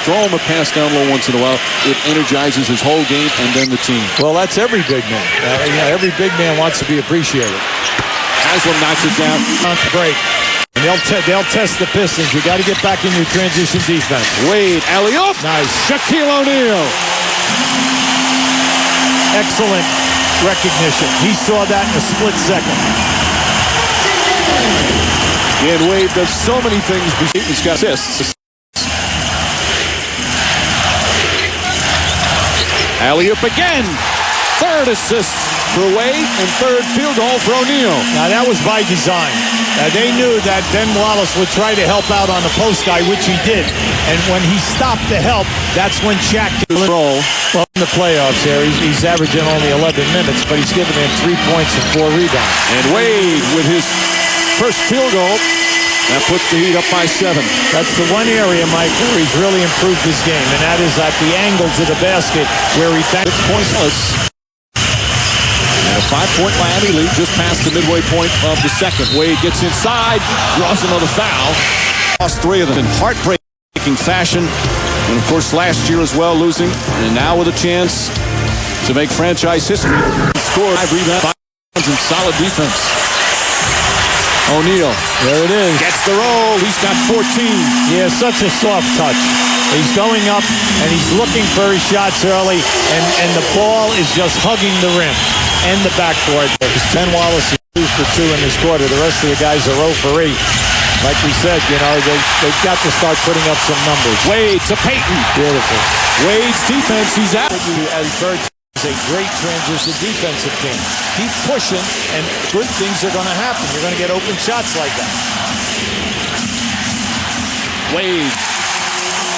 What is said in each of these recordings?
throw him a pass down low once in a while. It energizes his whole game and then the team. Well, that's every big man. Every big man wants to be appreciated. Haslam knocks it down. On the break. And they'll test the Pistons. You got to get back in your transition defense. Wade, alley-oop. Nice. Shaquille O'Neal. Excellent recognition. He saw that in a split second. And Wade does so many things. He's got assists. Alley-oop again. Third assist for Wade and third field goal for O'Neal. Now that was by design. They knew that Ben Wallace would try to help out on the post guy, which he did. And when he stopped to help, that's when Shaq did roll. Well, in the playoffs here, he's averaging only 11 minutes, but he's given him 3 points and 4 rebounds. And Wade with his first field goal. That puts the Heat up by 7. That's the one area, Mike, where he's really improved his game, and that is at the angle to the basket where he backs points. And a 5-point Miami lead just past the midway point of the second. Wade gets inside, draws another foul. Lost 3 of them in heartbreaking fashion. And of course last year as well, losing. And now with a chance to make franchise history. Scored 5 rebounds and solid defense. O'Neal, there it is. Gets the roll. He's got 14. Yeah, such a soft touch. He's going up, and he's looking for his shots early, and the ball is just hugging the rim and the backboard. Ben Wallace is 2 for 2 in this quarter. The rest of the guys are 0 for 8. Like we said, they've got to start putting up some numbers. Wade to Payton. Beautiful. Wade's defense, he's out. As Bird is a great transition defensive team. Keep pushing, and good things are going to happen. You're going to get open shots like that. Wade.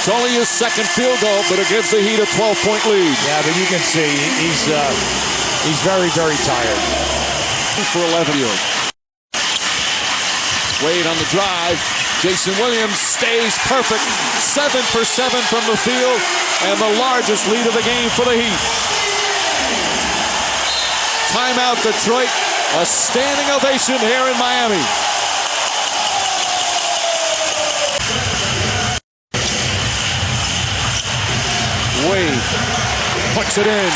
It's only his second field goal, but it gives the Heat a 12-point lead. Yeah, but you can see he's very, very tired. For 11 years. Wade on the drive. Jason Williams stays perfect. 7 for 7 from the field, and the largest lead of the game for the Heat. Timeout Detroit. A standing ovation here in Miami. Wade puts it in.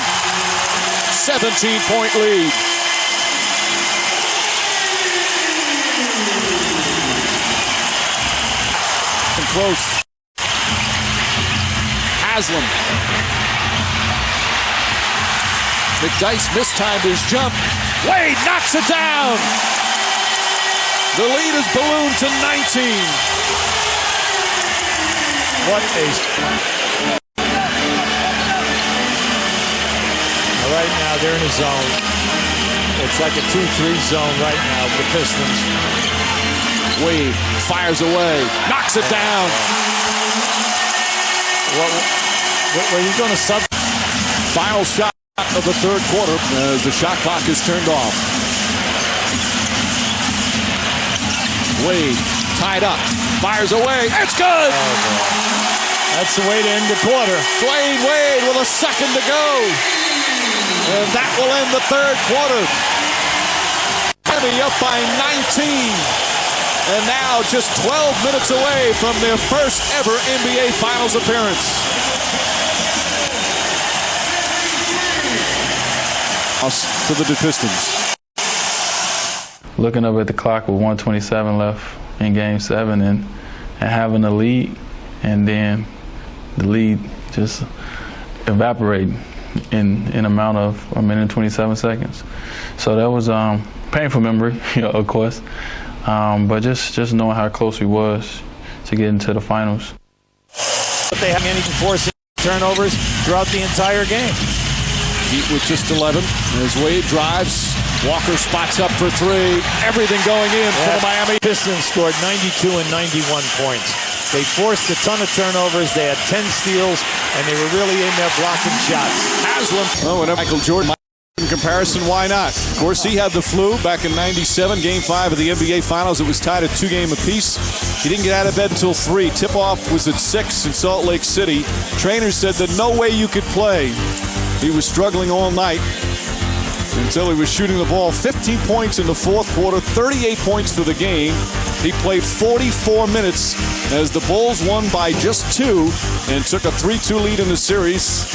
17-point lead. And close. Haslam. McDyess mistimed his jump. Wade knocks it down. The lead is ballooned to 19. What a... Right now, they're in a zone. It's like a 2-3 zone right now, the Pistons. Wade fires away, knocks it down. Were you going to sub? Final shot of the third quarter as the shot clock is turned off. Wade tied up, fires away. It's good! That's the way to end the quarter. Dwyane Wade with a second to go. And that will end the third quarter. Miami up by 19. And now just 12 minutes away from their first ever NBA Finals appearance. To the Pistons. Looking up at the clock with 1:27 left in Game 7 and having a lead, and then the lead just evaporating in an amount of 1 minute and 27 seconds. So that was painful memory, of course, but just knowing how close we was to get into the finals. But they haven't even forced turnovers throughout the entire game. Heat with just 11 as Wade drives. Walker spots up for 3. Everything going in for the Miami Pistons scored 92 and 91 points. They forced a ton of turnovers. They had 10 steals, and they were really in there blocking shots. Haslam. Oh, and Michael Jordan. In comparison, why not? Of course, he had the flu back in '97, Game 5 of the NBA Finals. It was tied at 2 games apiece. He didn't get out of bed until 3. Tip-off was at 6 in Salt Lake City. Trainers said that no way you could play. He was struggling all night until he was shooting the ball. 15 points in the fourth quarter, 38 points for the game. He played 44 minutes as the Bulls won by just 2 and took a 3-2 lead in the series.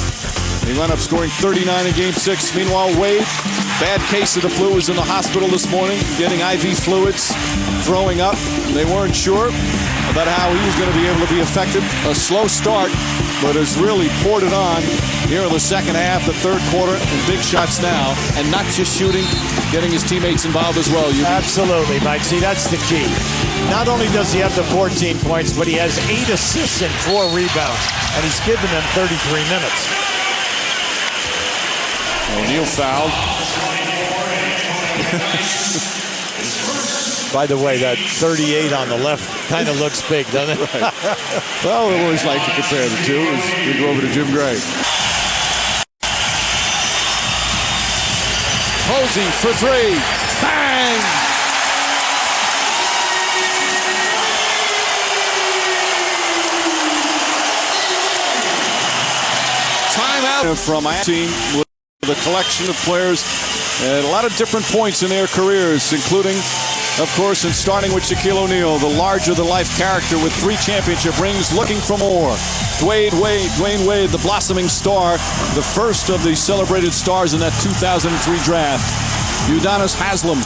He wound up scoring 39 in Game 6. Meanwhile, Wade, bad case of the flu, was in the hospital this morning, getting IV fluids, throwing up. They weren't sure about how he was going to be able to be effective. A slow start, but has really poured it on here in the second half, the third quarter, and big shots now. And not just shooting, getting his teammates involved as well. Absolutely, Mike. See, that's the key. Not only does he have the 14 points, but he has 8 assists and 4 rebounds, and he's given them 33 minutes. O'Neal fouled. By the way, that 38 on the left kind of looks big, doesn't it? Right. Well, we always like to compare the two as we go over to Jim Gray. Posey for 3. Bang! Timeout from my team with a collection of players at a lot of different points in their careers, including, of course, and starting with Shaquille O'Neal, the larger-than-life character with 3 championship rings, looking for more. Dwyane Wade, the blossoming star, the first of the celebrated stars in that 2003 draft. Udonis Haslem,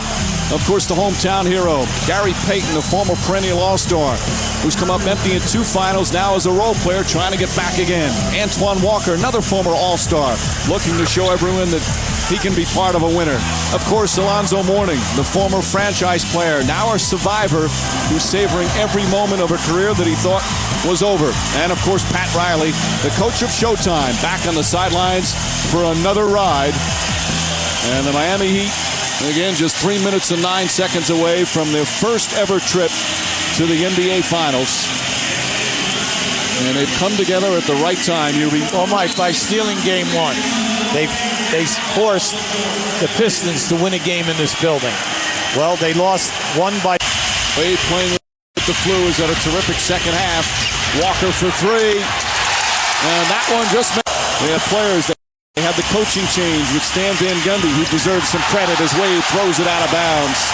of course, the hometown hero. Gary Payton, the former perennial All-Star, who's come up empty in 2 finals, now as a role player trying to get back again. Antoine Walker, another former All-Star, looking to show everyone that he can be part of a winner. Of course, Alonzo Mourning, the former franchise player, now a survivor who's savoring every moment of a career that he thought was over. And, of course, Pat Riley, the coach of Showtime, back on the sidelines for another ride. And the Miami Heat, again, just 3 minutes and 9 seconds away from their first ever trip to the NBA Finals. And they've come together at the right time, Hubie. Well, Mike, by stealing Game 1, they forced the Pistons to win a game in this building. Well, they lost 1 by... Wade playing with the flu is at a terrific second half. Walker for 3. And that one just... They have players that... They have the coaching change with Stan Van Gundy, who deserves some credit as Wade throws it out of bounds.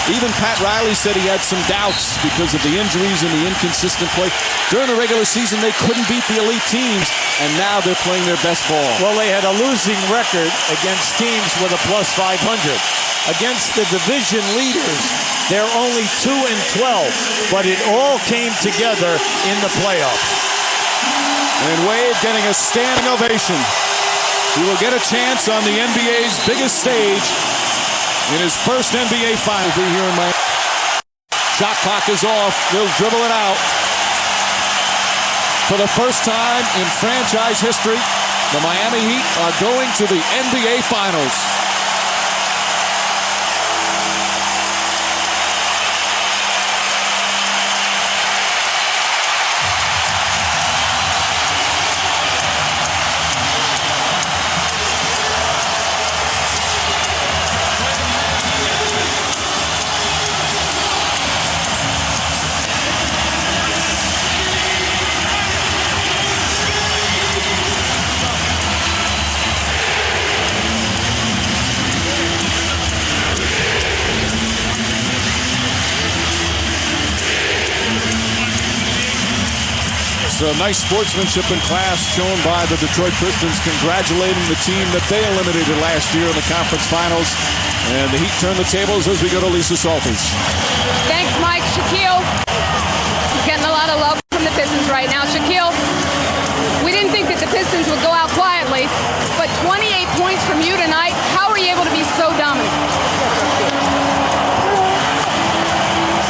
Even Pat Riley said he had some doubts because of the injuries and the inconsistent play. During the regular season, they couldn't beat the elite teams, and now they're playing their best ball. Well, they had a losing record against teams with a plus 500. Against the division leaders, they're only 2-12, but it all came together in the playoffs. And Wade getting a standing ovation. He will get a chance on the NBA's biggest stage in his first NBA final. Be here in Miami. Shot clock is off. They'll dribble it out. For the first time in franchise history, the Miami Heat are going to the NBA Finals. Nice sportsmanship and class shown by the Detroit Pistons, congratulating the team that they eliminated last year in the conference finals. And the Heat turn the tables as we go to Lisa Salters. Thanks, Mike. Shaquille, he's getting a lot of love from the Pistons right now. Shaquille, we didn't think that the Pistons would go out quietly, but 28 points from you tonight. How are you able to be so dominant?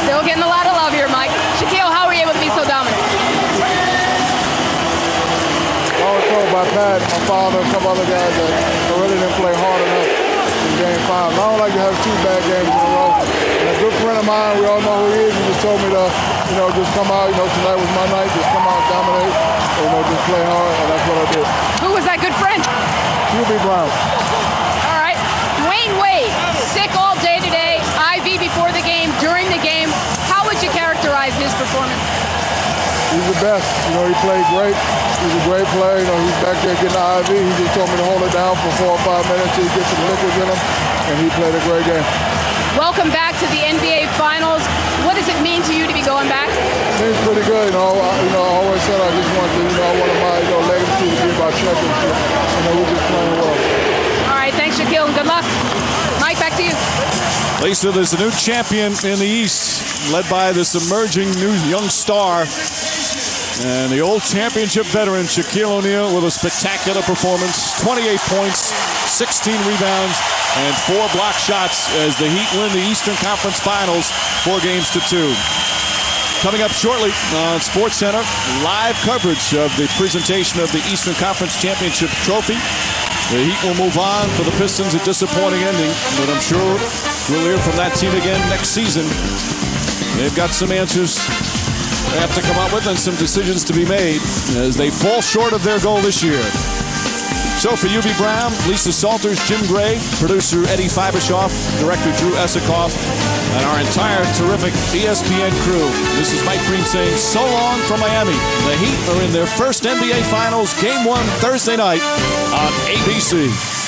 Still getting a lot of love here, Mike. Shaquille, how are you able to be so dominant? I was told by Pat, my father, and some other guys that I really didn't play hard enough in Game 5. I don't like to have 2 bad games in a row. And a good friend of mine, we all know who he is, he just told me to, just come out, tonight was my night, just come out and dominate, just play hard, and that's what I did. Who was that good friend? Hubie Brown. All right. Dwyane Wade, sick all day today, IV before the game, during the game. How would you characterize his performance? He's the best. He played great. He's a great player. He's back there getting the IV. He just told me to hold it down for 4 or 5 minutes till he gets some liquids in him, and he played a great game. Welcome back to the NBA Finals. What does it mean to you to be going back? Seems pretty good. I always said I just want to, I wanted my legacy to be about championship. We're just playing well. All right, thanks, Shaquille, and good luck. Mike, back to you. Lisa, there's a new champion in the East, led by this emerging new young star. And the old championship veteran, Shaquille O'Neal, with a spectacular performance. 28 points, 16 rebounds, and 4 block shots as the Heat win the Eastern Conference Finals 4-2. Coming up shortly on SportsCenter, live coverage of the presentation of the Eastern Conference Championship Trophy. The Heat will move on. For the Pistons, a disappointing ending, but I'm sure we'll hear from that team again next season. They've got some answers they have to come up with and some decisions to be made as they fall short of their goal this year. So for UB Brown, Lisa Salters, Jim Gray, producer Eddie Fibershoff, director Drew Esikoff, and our entire terrific ESPN crew, this is Mike Green saying so long from Miami. The Heat are in their first NBA Finals, Game 1 Thursday night on ABC.